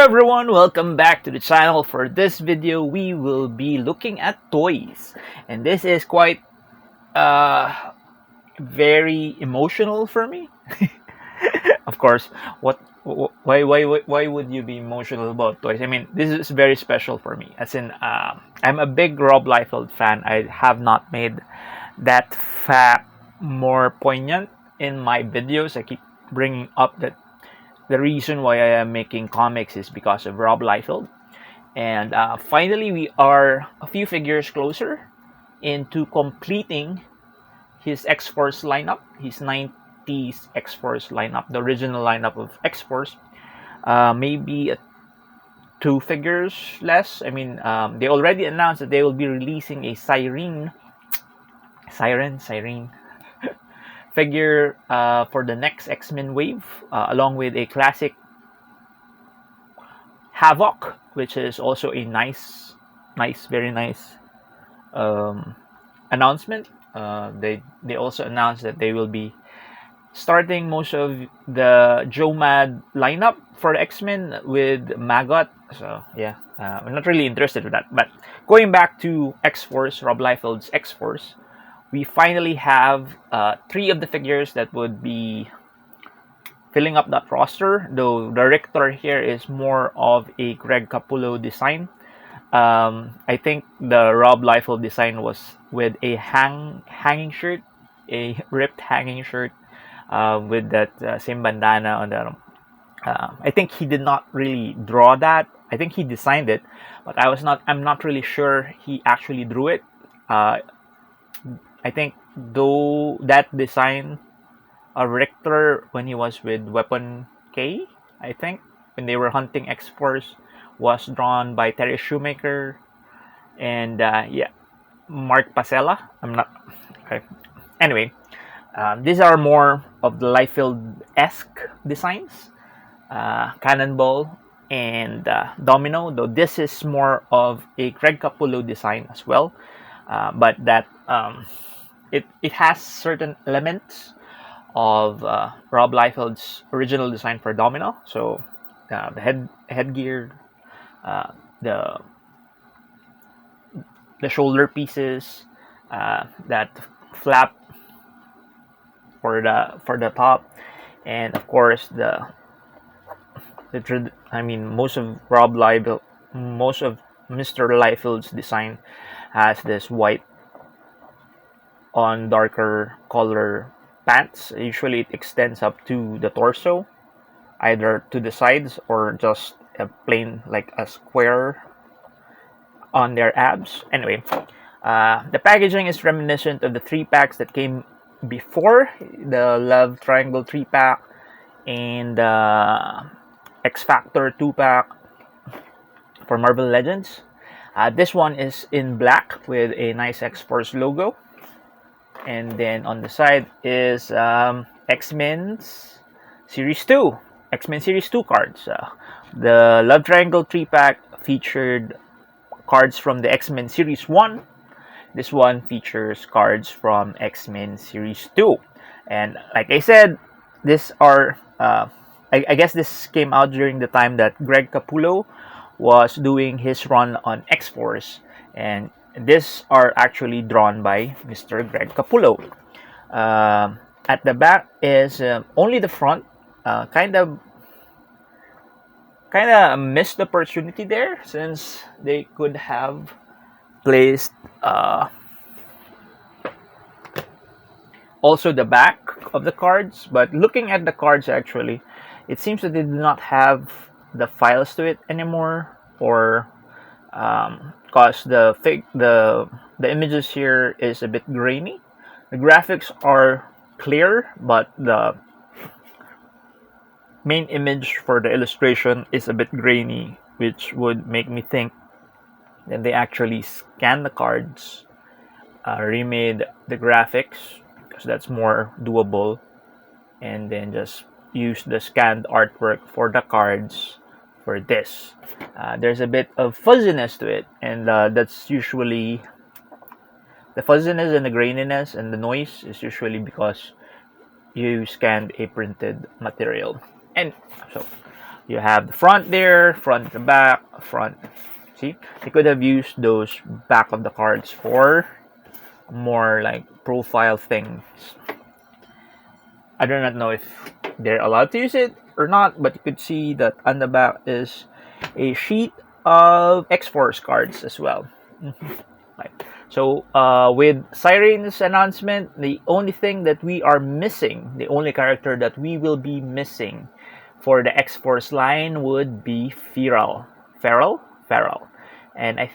everyone, welcome back to the channel. For this video, we will be looking at toys. And this is quite very emotional for me. Of course, why would you be emotional about toys? I mean, this is very special for me. As in, I'm a big Rob Liefeld fan. I have not made that fact more poignant in my videos. I keep bringing up that the reason why I am making comics is because of Rob Liefeld. And finally, we are a few figures closer into completing his X-Force lineup, his 90s X-Force lineup, the original lineup of X-Force. Maybe two figures less. I mean, they already announced that they will be releasing a Siren figure for the next X-Men wave, along with a classic Havoc, which is also a very nice announcement. They also announced that they will be starting most of the Joe Mad lineup for the X-Men with Maggot. So yeah, I'm not really interested in that. But going back to X-Force, Rob Liefeld's X-Force, we finally have three of the figures that would be filling up that roster, though the Rictor here is more of a Greg Capullo design. I think the Rob Liefeld design was with a hanging shirt, a ripped hanging shirt with that same bandana on the. I think he did not really draw that. I think he designed it, but I'm not really sure he actually drew it. I think though that design, Rictor, when he was with Weapon K, I think when they were hunting X-Force, was drawn by Terry Shoemaker and Mark Pasella. I'm not okay. Anyway, these are more of the Liefeld-esque designs, Cannonball and Domino. Though this is more of a Greg Capullo design as well, but that it has certain elements of Rob Liefeld's original design for Domino. So the headgear, the shoulder pieces, that flap for the top, and of course most of Mr. Liefeld's design has this white on darker color pants. Usually it extends up to the torso, either to the sides or just a plain, like a square on their abs. Anyway, the packaging is reminiscent of the 3-packs that came before, the Love Triangle 3-pack and X Factor 2-pack for Marvel Legends. This one is in black with a nice X-Force logo. And then on the side is X-Men Series 2 cards. The Love Triangle 3-pack featured cards from the X-Men Series 1. This one features cards from X-Men Series 2. And like I said, these are, I guess this came out during the time that Greg Capullo was doing his run on X-Force. And these are actually drawn by Mr. Greg Capullo. At the back is only the front. Kind of missed the opportunity there, since they could have placed also the back of the cards. But looking at the cards, actually, it seems that they do not have the files to it anymore, or because the images here is a bit grainy. The graphics are clear, but the main image for the illustration is a bit grainy, which would make me think that they actually scanned the cards, remade the graphics, because that's more doable, and then just use the scanned artwork for the cards for this. There's a bit of fuzziness to it, and that's usually the fuzziness and the graininess and the noise is usually because you scanned a printed material. And so You have the front there, front the back, front. See, they could have used those back of the cards for more like profile things. I do not know if they're allowed to use it or not, but you could see that on the back is a sheet of X-Force cards as well. Right. So with Siren's announcement, the only thing that we are missing, the only character that we will be missing for the X-Force line would be Feral. Feral. And I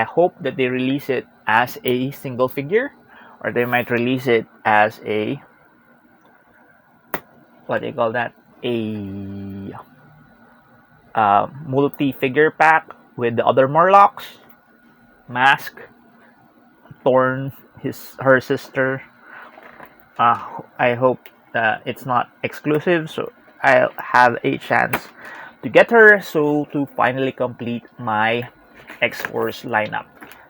hope that they release it as a single figure, or they might release it as a, what do you call that? A multi-figure pack with the other Morlocks, Mask, Thorn, her sister. I hope that it's not exclusive, so I'll have a chance to get her, so to finally complete my X-Force lineup.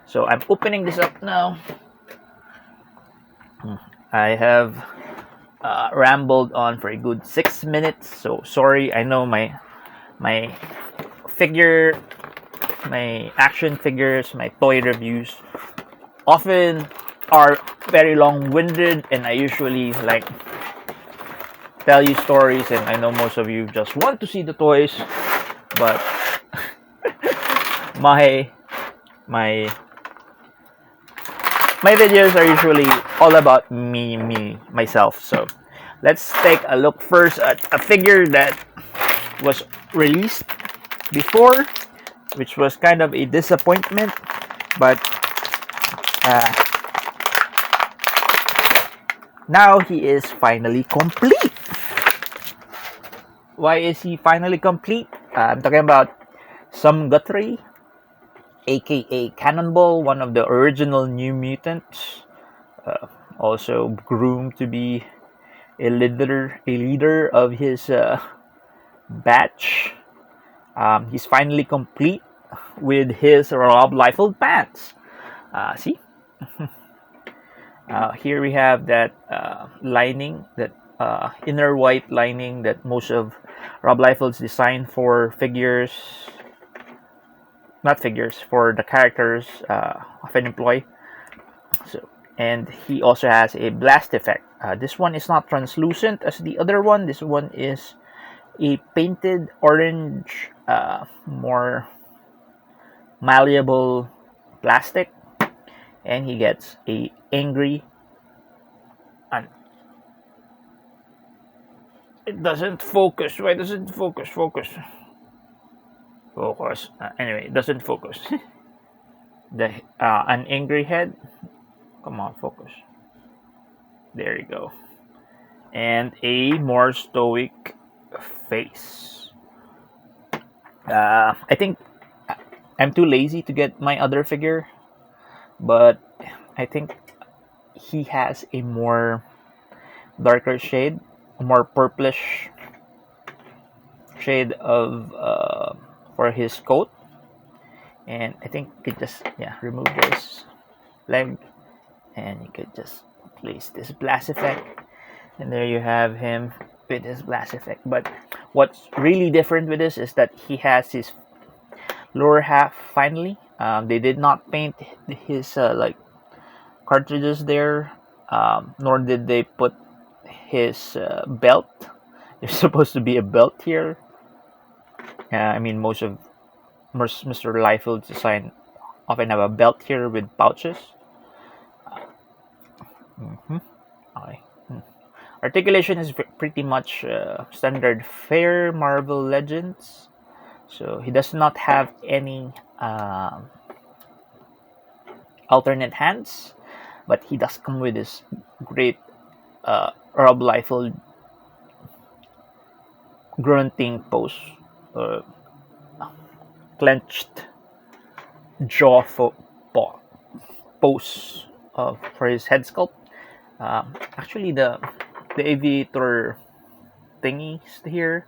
So I'm opening this up now. I have rambled on for a good 6 minutes, so sorry. I know my figure, my action figures, my toy reviews often are very long-winded, and I usually like tell you stories, and I know most of you just want to see the toys, but my videos are usually all about myself. So let's take a look first at a figure that was released before, which was kind of a disappointment, but now he is finally complete. Why is he finally complete? I'm talking about Some Guthrie, aka Cannonball, one of the original New Mutants, also groomed to be a leader of his batch. He's finally complete with his Rob Liefeld pants. See? Here we have that lining, that inner white lining that most of Rob Liefeld's design for figures, not figures, for the characters often employ. So, and he also has a blast effect. This one is not translucent as the other one. This one is a painted orange, more malleable plastic, and he gets a angry. And it doesn't focus. Why doesn't it focus? Focus. Anyway, it doesn't focus. An angry head. Come on, focus. There you go. And a more stoic face. I think I'm too lazy to get my other figure, but I think he has a more darker shade, a more purplish shade of for his coat. And I think you could just remove this leg, and you could just place this blast effect, and there you have him with his blast effect. But what's really different with this is that he has his lower half finally. They did not paint his like cartridges there, nor did they put his belt. There's supposed to be a belt here. I mean, most Mr. Liefeld's design often have a belt here with pouches. Okay. Articulation is pretty much standard fare Marvel Legends. So he does not have any alternate hands, but he does come with this great Rob Liefeld grunting pose, clenched jaw pose for his head sculpt. Actually, the aviator thingies here,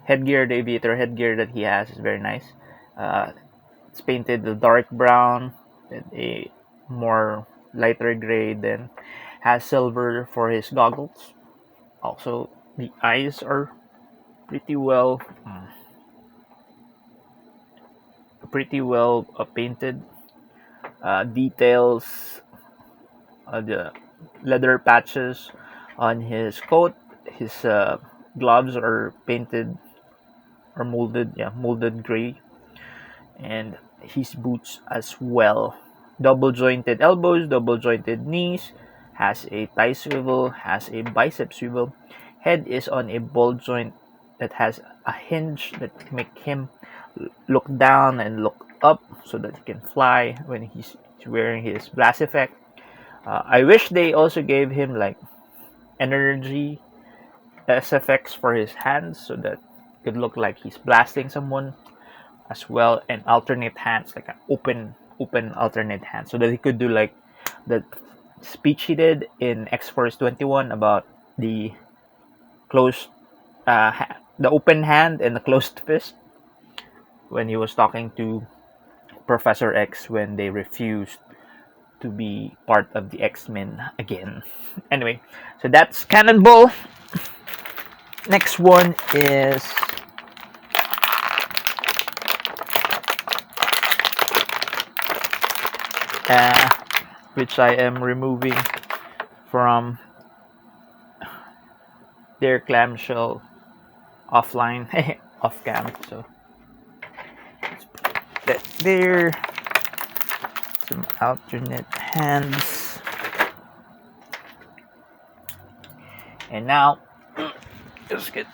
the aviator headgear that he has is very nice. It's painted the dark brown with a more lighter gray, then has silver for his goggles. Also, the eyes are pretty well, painted. Details, the leather patches on his coat. His gloves are painted or molded, yeah, molded gray, and his boots as well. Double jointed elbows, double jointed knees, has a thigh swivel, has a bicep swivel. Head is on a ball joint that has a hinge that make him look down and look up so that he can fly when he's wearing his blast effect. I wish they also gave him like energy SFX for his hands so that it could look like he's blasting someone as well, and alternate hands, like an open alternate hand, so that he could do like the speech he did in X Force 21 about the closed the open hand and the closed fist when he was talking to Professor X when they refused to be part of the X-Men again. Anyway, so that's Cannonball. Next one is which I am removing from their clamshell offline, off cam. So that there, some alternate hands, and now let's get.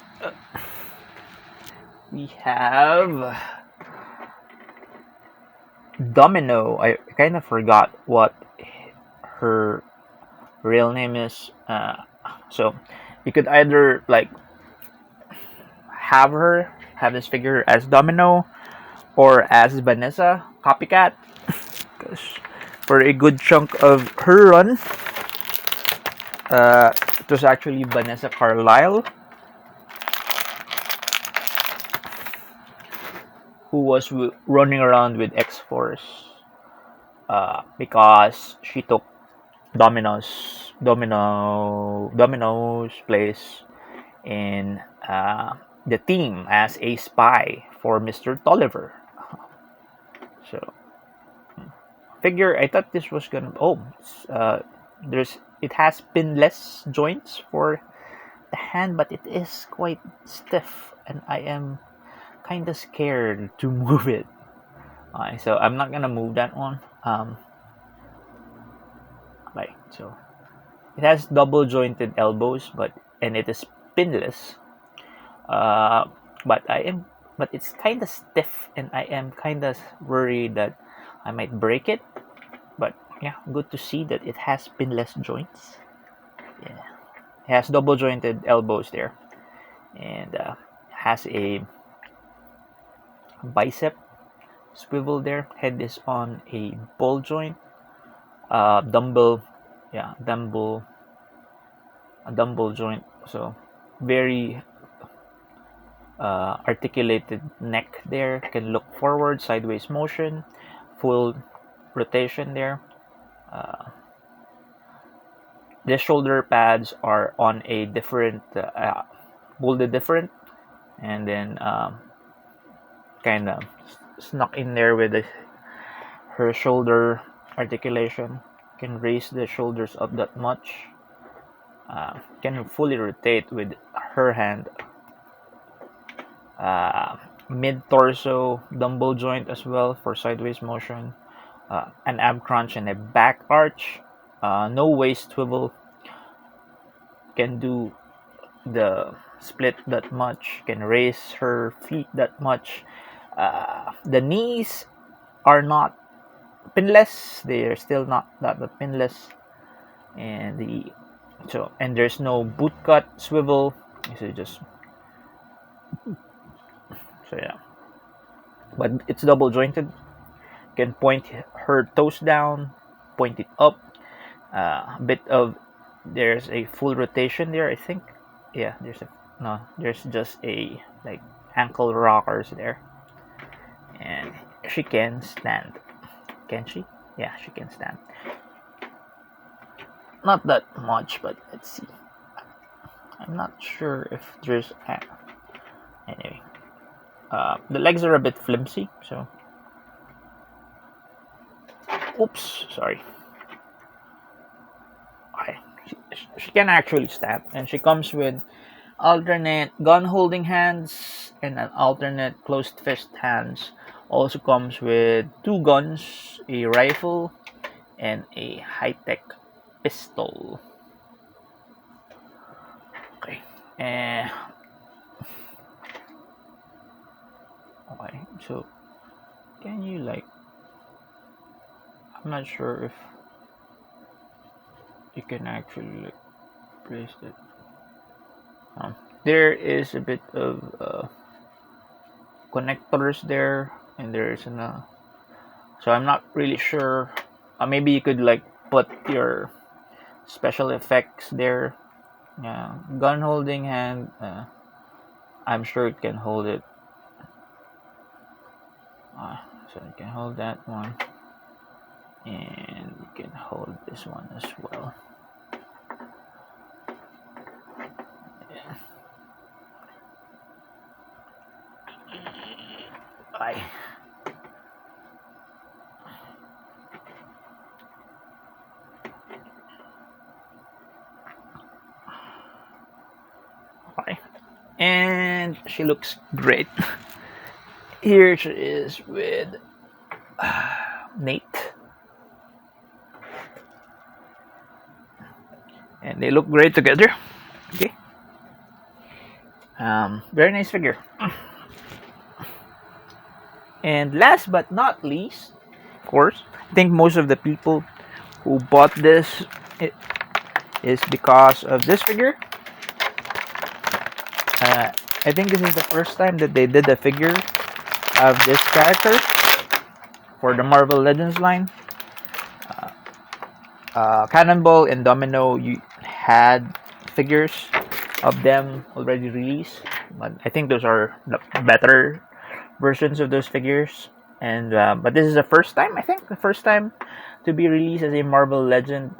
We have Domino. I kind of forgot what her real name is. So you could either like have this figure as Domino or as Vanessa Copycat. Because for a good chunk of her run, it was actually Vanessa Carlyle who was running around with X-Force because she took Domino's place in the team as a spy for Mr. Tolliver. So figure, I thought this was gonna it has pinless joints for the hand, but it is quite stiff and I am kind of scared to move it. So I'm not gonna move that one. So it has double jointed elbows, and it is pinless. But it's kind of stiff, and I am kind of worried that I might break it. But yeah, good to see that it has pinless joints. Yeah, it has double jointed elbows there, and has a bicep swivel there. Head is on a ball joint. Dumbbell joint. So very articulated neck there. Can look forward, sideways motion, full rotation there. The shoulder pads are on a different, molded different, and then kind of snuck in there with her shoulder articulation. Can raise the shoulders up that much. Can fully rotate with her hand. Mid torso dumbbell joint as well for sideways motion. An ab crunch and a back arch. No waist swivel. Can do the split that much. Can raise her feet that much. The knees are not pinless. They are still not that pinless. And there's no boot cut swivel. But it's double jointed. Can point her toes down, point it up. There's a full rotation there, I think. Yeah, there's just a like ankle rockers there. And she can stand. Can she? Yeah, she can stand. Not that much, but let's see. I'm not sure if there's Anyway, the legs are a bit flimsy, so oops, sorry. Okay. She can actually stand, and she comes with alternate gun holding hands and an alternate closed fist hands. Also comes with two guns, a rifle, and a high-tech pistol. Okay. Uh, okay. So can you like? I'm not sure if you can actually like place it. There is a bit of connectors there, and there is an. So I'm not really sure. Maybe you could like put your special effects there. Yeah, gun holding hand. I'm sure it can hold it. So you can hold that one, and you can hold this one as well. Yeah. Bye. Bye. And she looks great. Here she is with Nate. And they look great together. Okay. Very nice figure. And last but not least, of course, I think most of the people who bought this is because of this figure. I think this is the first time that they did a figure of this character for the Marvel Legends line. Cannonball and Domino, you had figures of them already released, but I think those are the better versions of those figures. And but this is the first time, I think, the first time to be released as a Marvel Legend.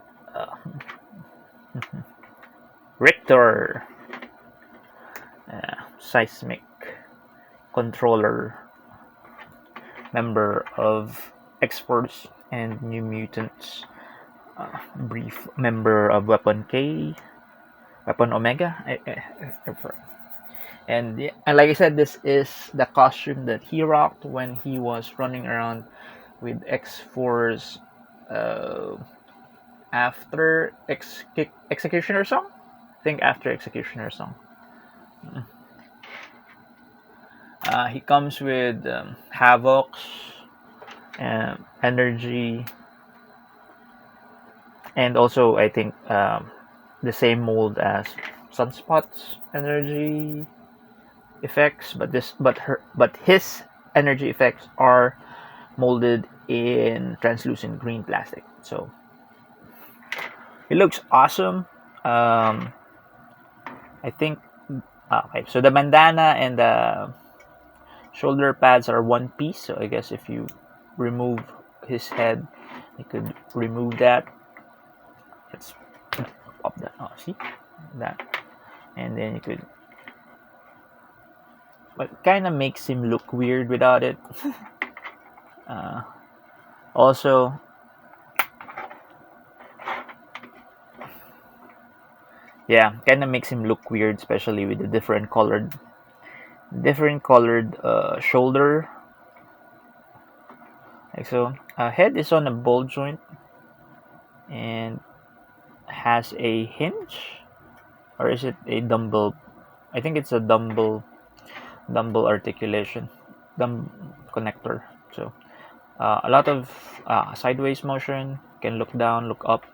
Rictor, seismic controller, member of X-Force and New Mutants, brief member of Weapon K, Weapon Omega. And like I said, this is the costume that he rocked when he was running around with X-Force after Executioner Song. I think after Executioner Song. He comes with Havoc's energy, and also I think the same mold as Sunspot's energy effects, but his energy effects are molded in translucent green plastic. So it looks awesome. I think okay. So the bandana and the shoulder pads are one piece. So I guess if you remove his head, you could remove that. Let's pop that. Oh, see that, and then you could. But kind of makes him look weird without it. Also, yeah, kind of makes him look weird, especially with the different colored shoulder. Like so, head is on a ball joint and has a hinge, or is it a dumbbell? I think it's a dumbbell articulation, connector. So a lot of sideways motion. Can look down, look up.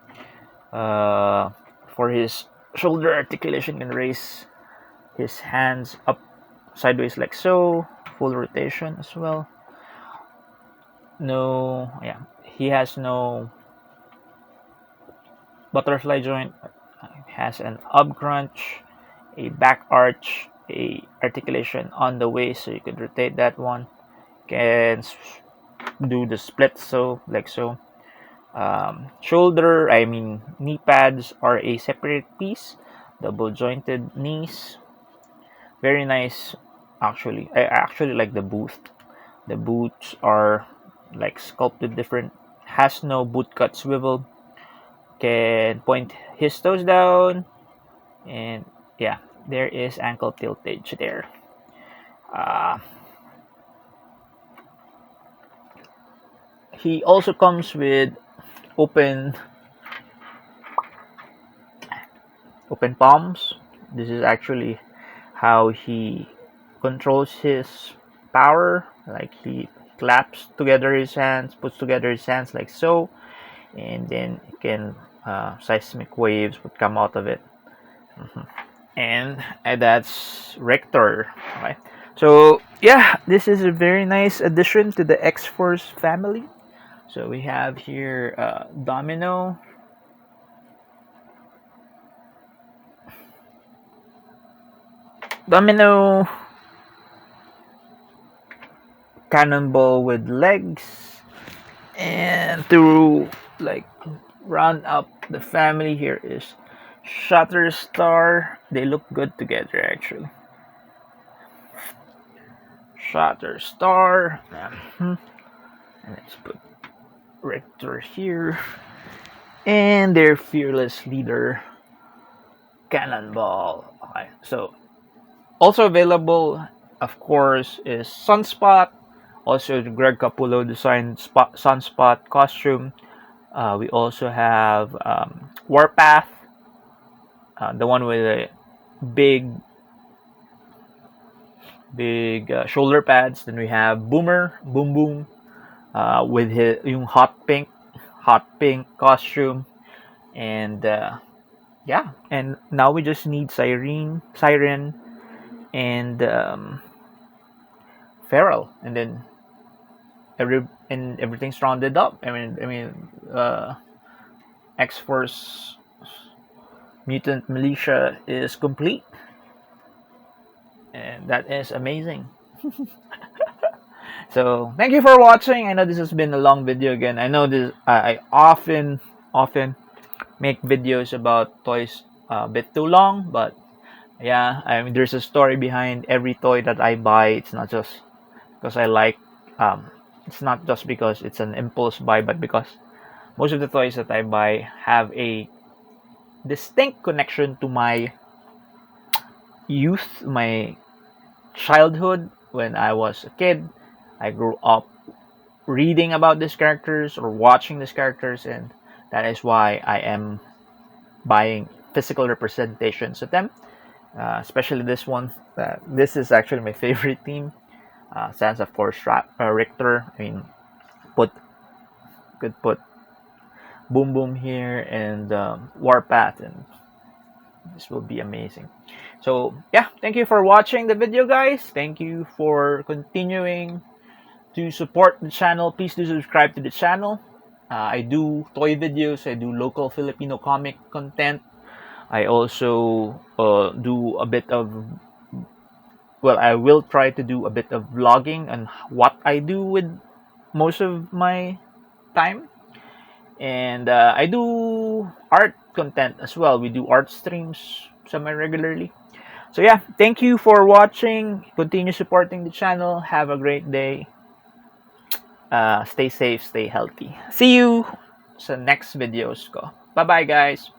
For his shoulder articulation, can raise his hands up sideways like so. Full rotation as well. No, yeah, he has no butterfly joint. Has an up crunch, a back arch, a articulation on the waist, so you could rotate that one. Can do the split so like so. Knee pads are a separate piece, double jointed knees. Very nice Actually, I actually like the boot. The boots are like sculpted different. Has no boot cut swivel. Can point his toes down, and yeah, there is ankle tiltage there. Uh, he also comes with open open palms. This is actually how he controls his power. Like he claps together his hands, puts together his hands like so, and then can seismic waves would come out of it. Mhm. And that's Rictor, right? So yeah, this is a very nice addition to the X-Force family. So we have here Domino, Domino, Cannonball with legs, and to like round up the family here is Shatterstar. They look good together actually. Shatterstar. And let's put Rictor here. And their fearless leader, Cannonball. Okay, so also available, of course, is Sunspot. Also, the Greg Capullo designed Sunspot costume. We also have Warpath, the one with a big, big shoulder pads. Then we have Boomer, Boom Boom, with his yung hot pink costume, and yeah. And now we just need Siren, and Feral, and then everything's rounded up. X Force Mutant Militia is complete, and that is amazing. So thank you for watching. I know this has been a long video again. I know this. I often make videos about toys a bit too long, but yeah, I mean there's a story behind every toy that I buy. It's not just because I like. It's not just because it's an impulse buy, but because most of the toys that I buy have a distinct connection to my youth, my childhood. When I was a kid, I grew up reading about these characters or watching these characters, and that is why I am buying physical representations of them, especially this one. This is actually my favorite team. Sans of course Rictor. I mean, could put Boom Boom here and Warpath, and this will be amazing. So yeah, thank you for watching the video, guys. Thank you for continuing to support the channel. Please do subscribe to the channel. I do toy videos. I do local Filipino comic content. I also do a bit of, well, I will try to do a bit of vlogging on what I do with most of my time. And I do art content as well. We do art streams semi-regularly. So yeah, thank you for watching. Continue supporting the channel. Have a great day. Stay safe, stay healthy. See you sa next videos ko. Bye-bye, guys.